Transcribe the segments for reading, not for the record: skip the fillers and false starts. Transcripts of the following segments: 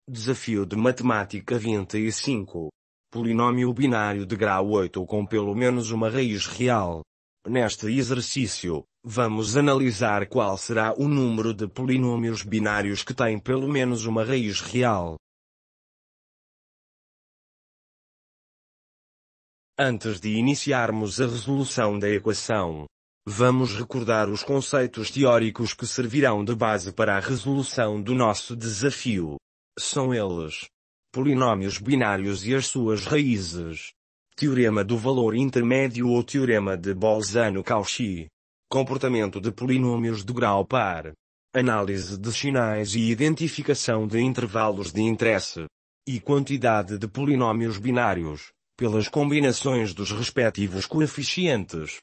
Desafio de Matemática 25. Polinômio binário de grau 8 com pelo menos uma raiz real. Neste exercício, vamos analisar qual será o número de polinômios binários que têm pelo menos uma raiz real. Antes de iniciarmos a resolução da equação, vamos recordar os conceitos teóricos que servirão de base para a resolução do nosso desafio. São eles: polinômios binários e as suas raízes, teorema do valor intermédio ou teorema de Bolzano-Cauchy, comportamento de polinômios de grau par, análise de sinais e identificação de intervalos de interesse, e quantidade de polinômios binários, pelas combinações dos respectivos coeficientes.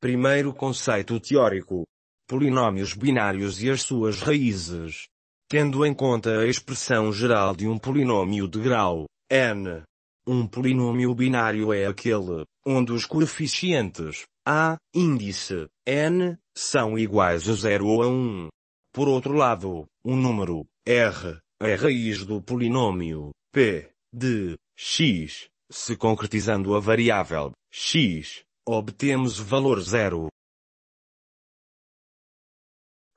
Primeiro conceito teórico: polinômios binários e as suas raízes. Tendo em conta a expressão geral de um polinômio de grau n, um polinômio binário é aquele onde os coeficientes a, índice, n, são iguais a 0 ou a 1. Por outro lado, o número r é raiz do polinômio p de x. Se concretizando a variável x, obtemos o valor 0.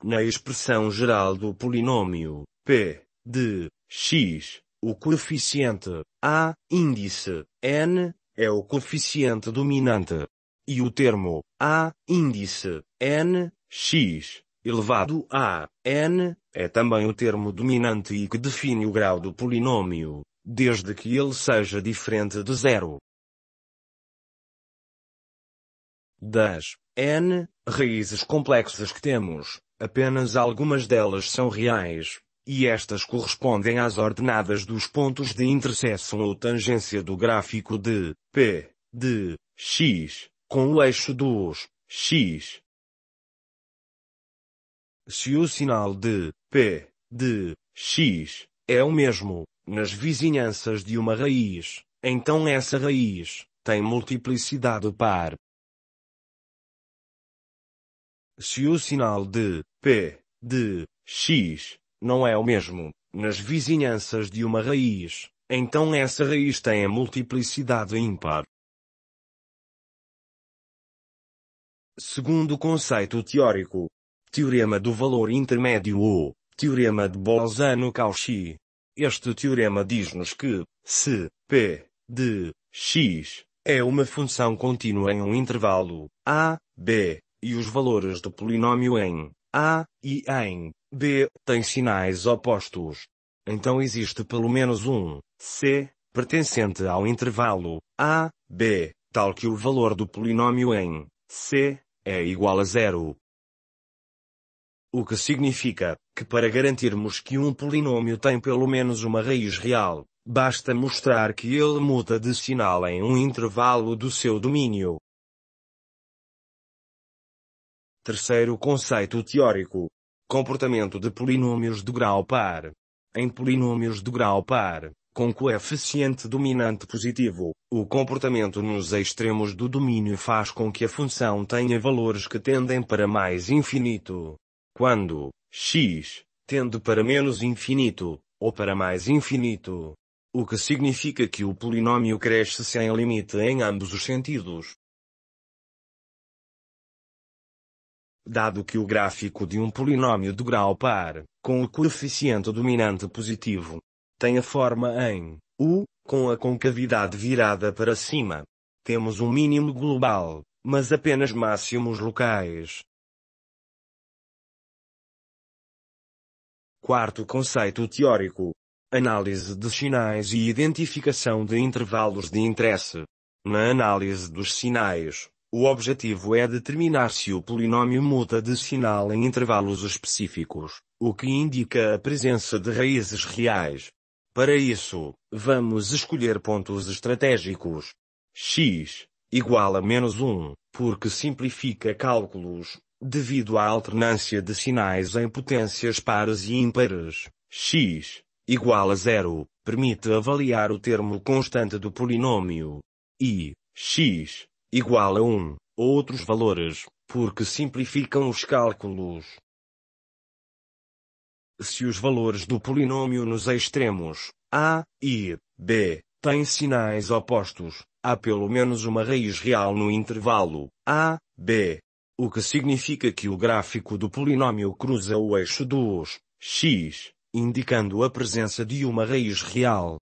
Na expressão geral do polinômio p de x, o coeficiente a, índice, n, é o coeficiente dominante. E o termo a, índice, n, x, elevado a n, é também o termo dominante e que define o grau do polinômio, desde que ele seja diferente de 0. Das n raízes complexas que temos, apenas algumas delas são reais, e estas correspondem às ordenadas dos pontos de interseção ou tangência do gráfico de p de x, com o eixo dos x. Se o sinal de p de x é o mesmo nas vizinhanças de uma raiz, então essa raiz tem multiplicidade par. Se o sinal de p de x não é o mesmo nas vizinhanças de uma raiz, então essa raiz tem a multiplicidade ímpar. Segundo conceito teórico: teorema do valor intermédio ou teorema de Bolzano-Cauchy. Este teorema diz-nos que, se p de x é uma função contínua em um intervalo a, b, e os valores do polinômio em a e em b têm sinais opostos, então existe pelo menos um c pertencente ao intervalo a, b, tal que o valor do polinômio em c é igual a 0. O que significa que para garantirmos que um polinômio tem pelo menos uma raiz real, basta mostrar que ele muda de sinal em um intervalo do seu domínio. Terceiro conceito teórico: comportamento de polinômios de grau par. Em polinômios de grau par, com coeficiente dominante positivo, o comportamento nos extremos do domínio faz com que a função tenha valores que tendem para mais infinito. Quando x tende para menos infinito, ou para mais infinito, o que significa que o polinômio cresce sem limite em ambos os sentidos. Dado que o gráfico de um polinômio de grau par, com o coeficiente dominante positivo, tem a forma em U, com a concavidade virada para cima, temos um mínimo global, mas apenas máximos locais. Quarto conceito teórico: análise de sinais e identificação de intervalos de interesse. Na análise dos sinais, o objetivo é determinar se o polinômio muda de sinal em intervalos específicos, o que indica a presença de raízes reais. Para isso, vamos escolher pontos estratégicos. X igual a -1, porque simplifica cálculos, devido à alternância de sinais em potências pares e ímpares. X igual a 0, permite avaliar o termo constante do polinômio. E x igual a 1, outros valores, porque simplificam os cálculos. Se os valores do polinômio nos extremos a e b têm sinais opostos, há pelo menos uma raiz real no intervalo a, b. O que significa que o gráfico do polinômio cruza o eixo dos x, indicando a presença de uma raiz real.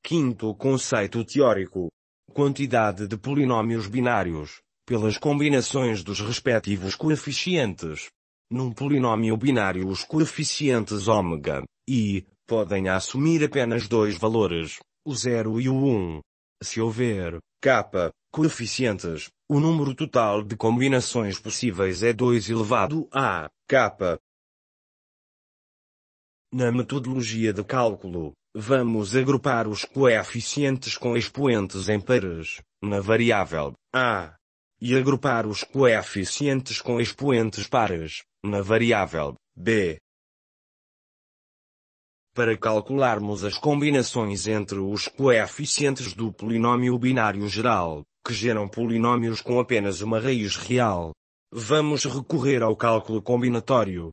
Quinto conceito teórico: quantidade de polinômios binários, pelas combinações dos respectivos coeficientes. Num polinômio binário os coeficientes ômega e podem assumir apenas dois valores, o 0 e o 1. Se houver k coeficientes, o número total de combinações possíveis é 2 elevado a k. Na metodologia de cálculo, vamos agrupar os coeficientes com expoentes em pares, na variável a, e agrupar os coeficientes com expoentes pares, na variável b. Para calcularmos as combinações entre os coeficientes do polinômio binário geral, que geram polinômios com apenas uma raiz real, vamos recorrer ao cálculo combinatório.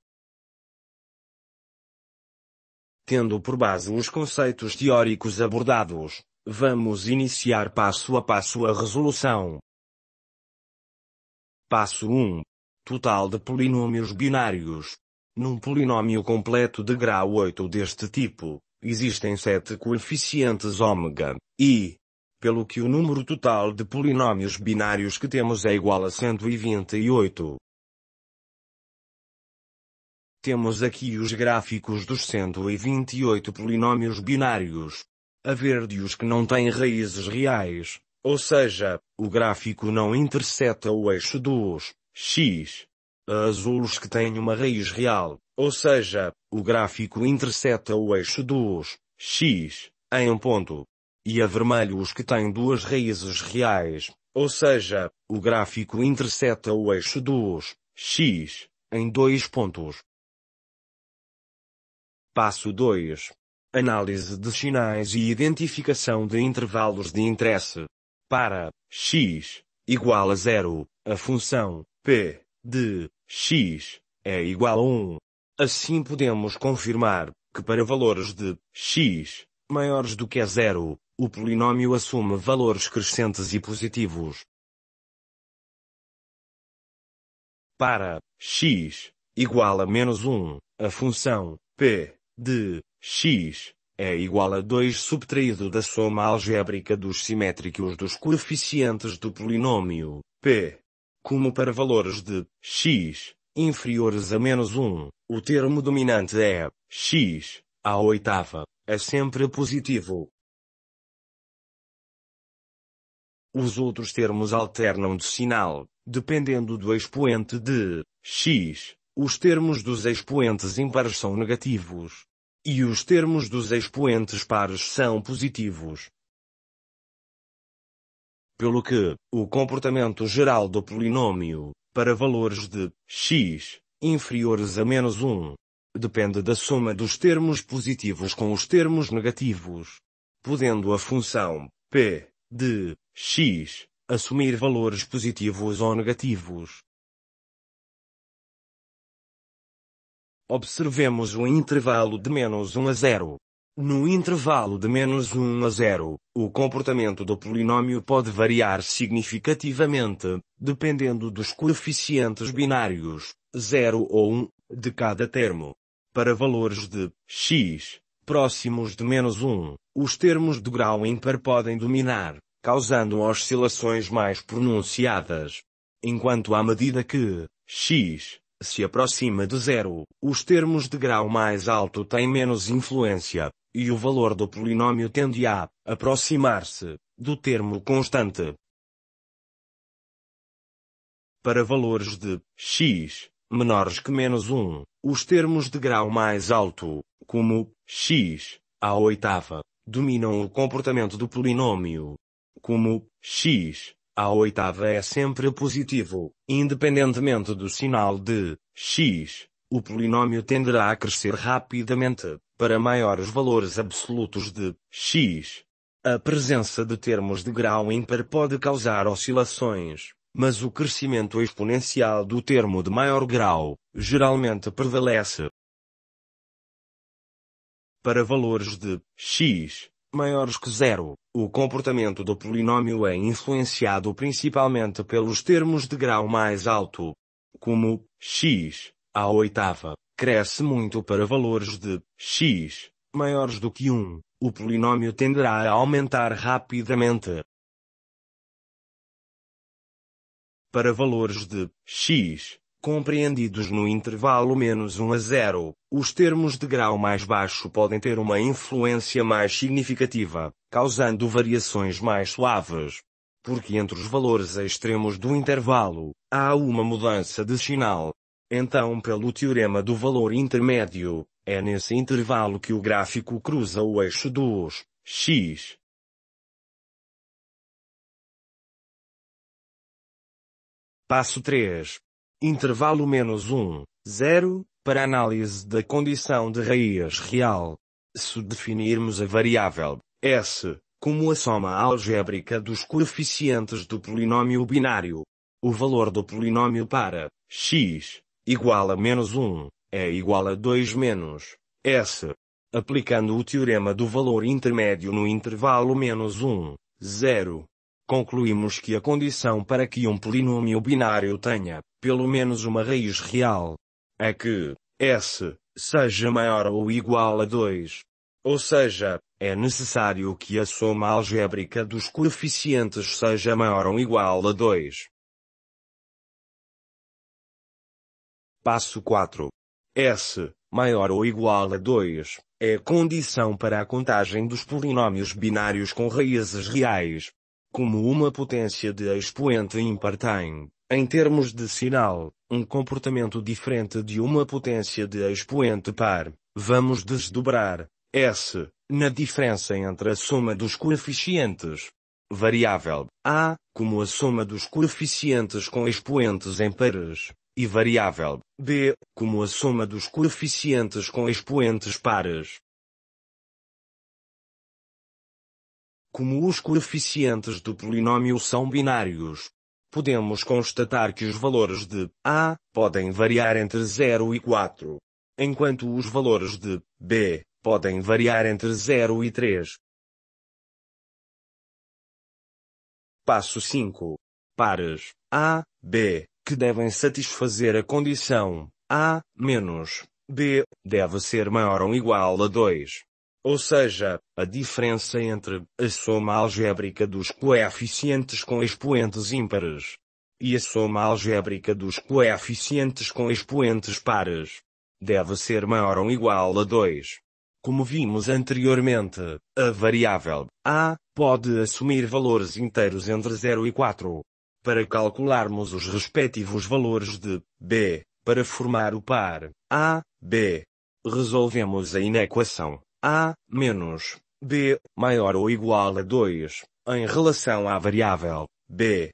Tendo por base os conceitos teóricos abordados, vamos iniciar passo a passo a resolução. Passo 1. Total de polinômios binários. Num polinômio completo de grau 8 deste tipo, existem 7 coeficientes ômega, e, pelo que o número total de polinômios binários que temos é igual a 128. Temos aqui os gráficos dos 128 polinômios binários. A verde os que não têm raízes reais, ou seja, o gráfico não interseta o eixo dos x. A azul os que têm uma raiz real, ou seja, o gráfico interseta o eixo dos x, em um ponto. E a vermelho os que têm duas raízes reais, ou seja, o gráfico interseta o eixo dos x, em 2 pontos. Passo 2. Análise de sinais e identificação de intervalos de interesse. Para x igual a 0, a função p de x é igual a 1. Assim podemos confirmar que para valores de x maiores do que a 0, o polinômio assume valores crescentes e positivos. Para x igual a menos 1, a função p de x é igual a 2 subtraído da soma algébrica dos simétricos dos coeficientes do polinômio p. Como para valores de x inferiores a menos 1, o termo dominante é x à oitava, é sempre positivo. Os outros termos alternam de sinal, dependendo do expoente de x. Os termos dos expoentes ímpares são negativos. E os termos dos expoentes pares são positivos. Pelo que, o comportamento geral do polinômio, para valores de x inferiores a menos 1, depende da soma dos termos positivos com os termos negativos, podendo a função p de x assumir valores positivos ou negativos. Observemos o intervalo de menos 1 a 0. No intervalo de menos 1 a 0, o comportamento do polinômio pode variar significativamente, dependendo dos coeficientes binários, 0 ou 1, de cada termo. Para valores de x próximos de menos 1, os termos de grau ímpar podem dominar, causando oscilações mais pronunciadas. Enquanto à medida que x se aproxima de 0, os termos de grau mais alto têm menos influência, e o valor do polinômio tende a aproximar-se do termo constante. Para valores de x menores que menos 1, os termos de grau mais alto, como x à oitava, dominam o comportamento do polinômio. Como x à oitava é sempre positivo, independentemente do sinal de x, o polinômio tenderá a crescer rapidamente, para maiores valores absolutos de x. A presença de termos de grau ímpar pode causar oscilações, mas o crescimento exponencial do termo de maior grau, geralmente prevalece. Para valores de x maiores que zero, o comportamento do polinômio é influenciado principalmente pelos termos de grau mais alto. Como x à oitava cresce muito para valores de x maiores do que 1, o polinômio tenderá a aumentar rapidamente. Para valores de x compreendidos no intervalo -1 a 0, os termos de grau mais baixo podem ter uma influência mais significativa, causando variações mais suaves. Porque entre os valores extremos do intervalo, há uma mudança de sinal. Então, pelo teorema do valor intermédio, é nesse intervalo que o gráfico cruza o eixo dos x. Passo 3. Intervalo -1, 0, para análise da condição de raiz real. Se definirmos a variável S como a soma algébrica dos coeficientes do polinômio binário, o valor do polinômio para x igual a -1 é igual a 2 menos S. Aplicando o teorema do valor intermédio no intervalo -1, 0. Concluímos que a condição para que um polinômio binário tenha, pelo menos uma raiz real, é que S seja maior ou igual a 2. Ou seja, é necessário que a soma algébrica dos coeficientes seja maior ou igual a 2. Passo 4. S maior ou igual a 2 é condição para a contagem dos polinômios binários com raízes reais. Como uma potência de expoente ímpar tem, em termos de sinal, um comportamento diferente de uma potência de expoente par, vamos desdobrar S na diferença entre a soma dos coeficientes. Variável A como a soma dos coeficientes com expoentes impares, e variável B como a soma dos coeficientes com expoentes pares. Como os coeficientes do polinômio são binários, podemos constatar que os valores de A podem variar entre 0 e 4, enquanto os valores de B podem variar entre 0 e 3. Passo 5. Pares A, B, que devem satisfazer a condição A menos B deve ser maior ou igual a 2. Ou seja, a diferença entre a soma algébrica dos coeficientes com expoentes ímpares e a soma algébrica dos coeficientes com expoentes pares deve ser maior ou igual a 2. Como vimos anteriormente, a variável A pode assumir valores inteiros entre 0 e 4. Para calcularmos os respectivos valores de B, para formar o par A, B, resolvemos a inequação A menos B maior ou igual a 2, em relação à variável B.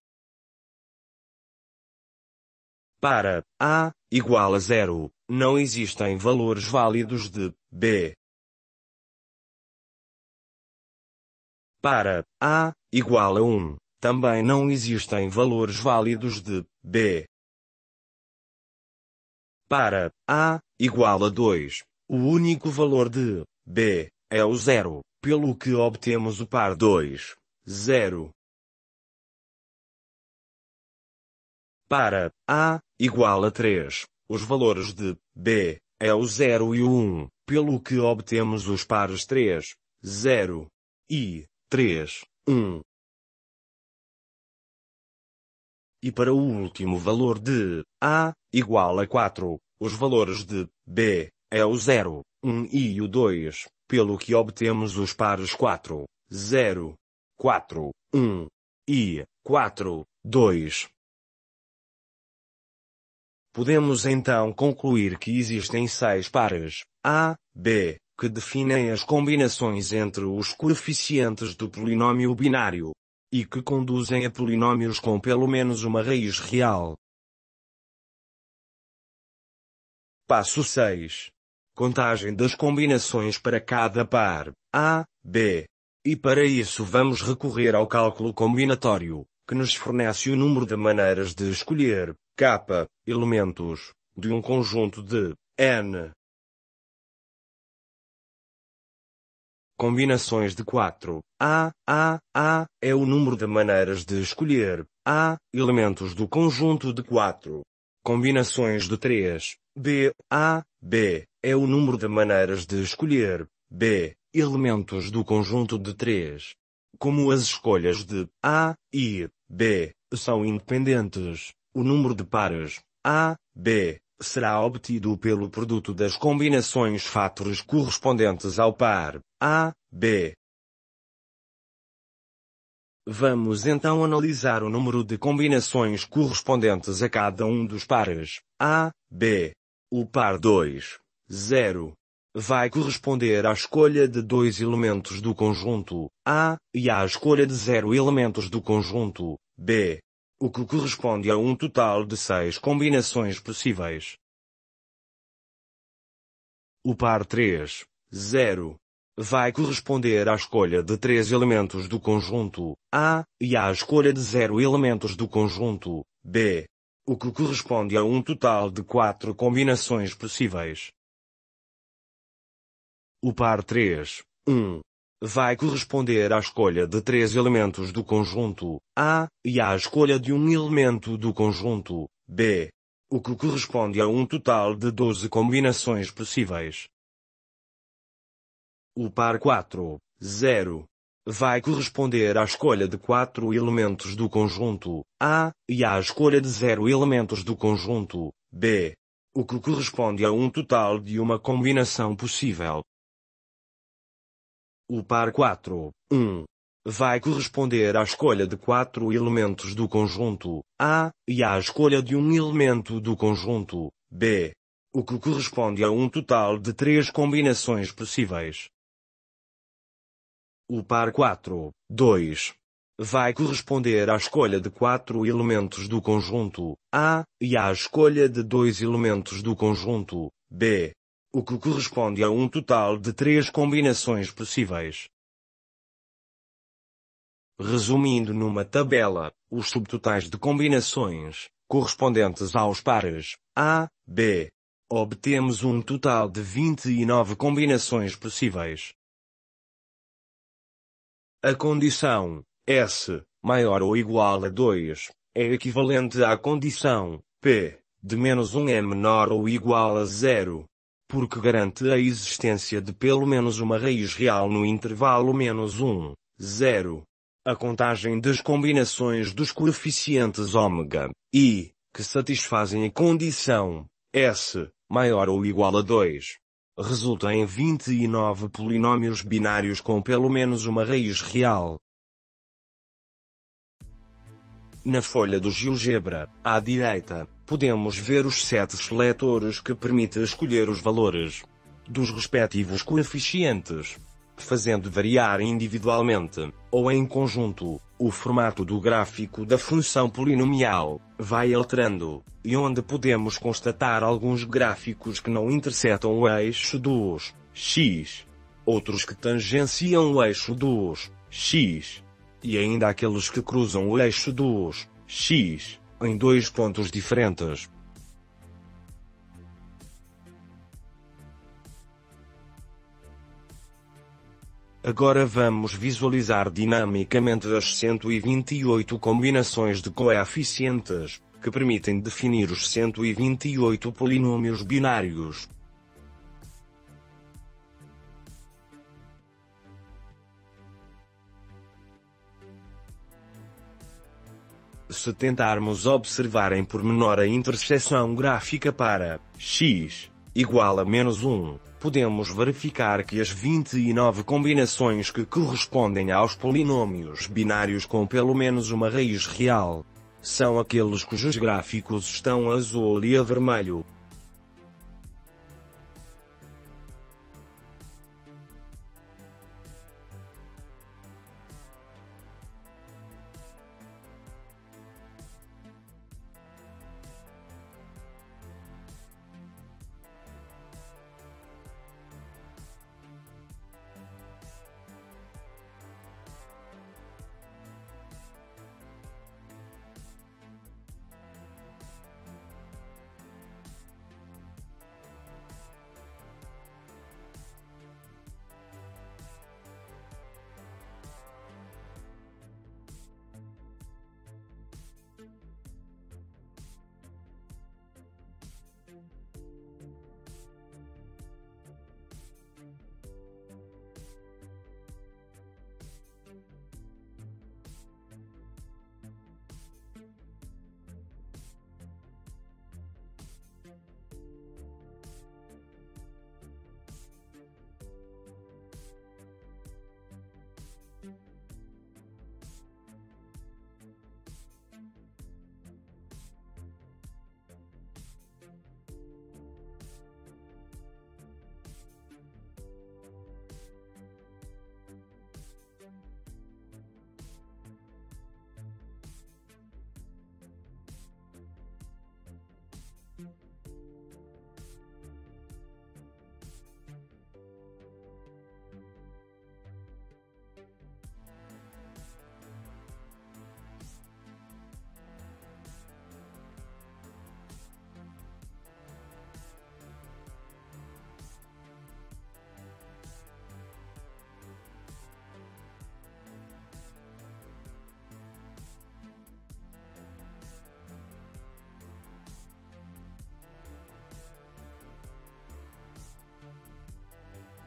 Para A igual a 0, não existem valores válidos de B. Para A igual a 1, também não existem valores válidos de B. Para A igual a 2, o único valor de B é o 0, pelo que obtemos o par 2, 0. Para A igual a 3, os valores de B é o 0 e o 1, pelo que obtemos os pares 3, 0 e 3, 1. E para o último valor de A igual a 4, os valores de B é o 0, 1 e o 2, pelo que obtemos os pares 4, 0, 4, 1 e 4, 2. Podemos então concluir que existem 6 pares A, B, que definem as combinações entre os coeficientes do polinômio binário, e que conduzem a polinômios com pelo menos uma raiz real. Passo 6. Contagem das combinações para cada par A, B. E para isso vamos recorrer ao cálculo combinatório, que nos fornece o número de maneiras de escolher, k, elementos, de um conjunto de n combinações de 4. A é o número de maneiras de escolher A, elementos do conjunto de 4. Combinações de 3. B é o número de maneiras de escolher B, elementos do conjunto de 3. Como as escolhas de A e B são independentes, o número de pares A, B será obtido pelo produto das combinações fatores correspondentes ao par A, B. Vamos então analisar o número de combinações correspondentes a cada um dos pares A, B. O par 2, 0, vai corresponder à escolha de 2 elementos do conjunto A e à escolha de 0 elementos do conjunto B, o que corresponde a um total de 6 combinações possíveis. O par 3, 0, vai corresponder à escolha de 3 elementos do conjunto A e à escolha de 0 elementos do conjunto B, o que corresponde a um total de 4 combinações possíveis. O par 3, 1, vai corresponder à escolha de 3 elementos do conjunto A e à escolha de um elemento do conjunto B, o que corresponde a um total de 12 combinações possíveis. O par 4, 0, vai corresponder à escolha de 4 elementos do conjunto A e à escolha de 0 elementos do conjunto B, o que corresponde a um total de uma combinação possível. O par 4, 1, vai corresponder à escolha de 4 elementos do conjunto A e à escolha de um elemento do conjunto B, o que corresponde a um total de 3 combinações possíveis. O par 4, 2, vai corresponder à escolha de 4 elementos do conjunto A e à escolha de 2 elementos do conjunto B, o que corresponde a um total de 3 combinações possíveis. Resumindo numa tabela, os subtotais de combinações, correspondentes aos pares A, B, obtemos um total de 29 combinações possíveis. A condição S, maior ou igual a 2, é equivalente à condição P, de menos 1 é menor ou igual a 0, porque garante a existência de pelo menos uma raiz real no intervalo menos 1, 0. A contagem das combinações dos coeficientes ômega e, que satisfazem a condição S, maior ou igual a 2, resulta em 29 polinômios binários com pelo menos uma raiz real. Na folha do GeoGebra, à direita, podemos ver os 7 seletores que permitem escolher os valores dos respectivos coeficientes, fazendo variar individualmente, ou em conjunto, o formato do gráfico da função polinomial, vai alterando, e onde podemos constatar alguns gráficos que não intersetam o eixo dos x, outros que tangenciam o eixo dos x, e ainda aqueles que cruzam o eixo dos x, em 2 pontos diferentes. Agora vamos visualizar dinamicamente as 128 combinações de coeficientes, que permitem definir os 128 polinômios binários. Se tentarmos observar em pormenor a interseção gráfica para x igual a menos 1, podemos verificar que as 29 combinações que correspondem aos polinômios binários com pelo menos uma raiz real são aqueles cujos gráficos estão a azul e a vermelho.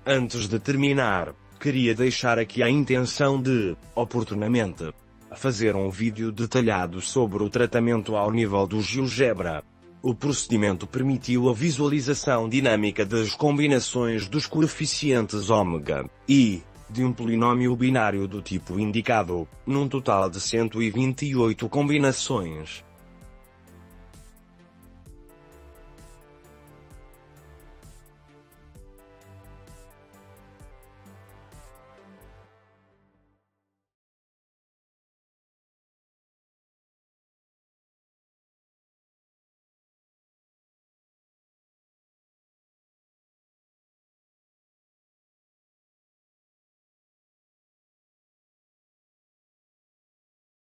Antes de terminar, queria deixar aqui a intenção de, oportunamente, fazer um vídeo detalhado sobre o tratamento ao nível do GeoGebra. O procedimento permitiu a visualização dinâmica das combinações dos coeficientes ômega e de um polinômio binário do tipo indicado, num total de 128 combinações.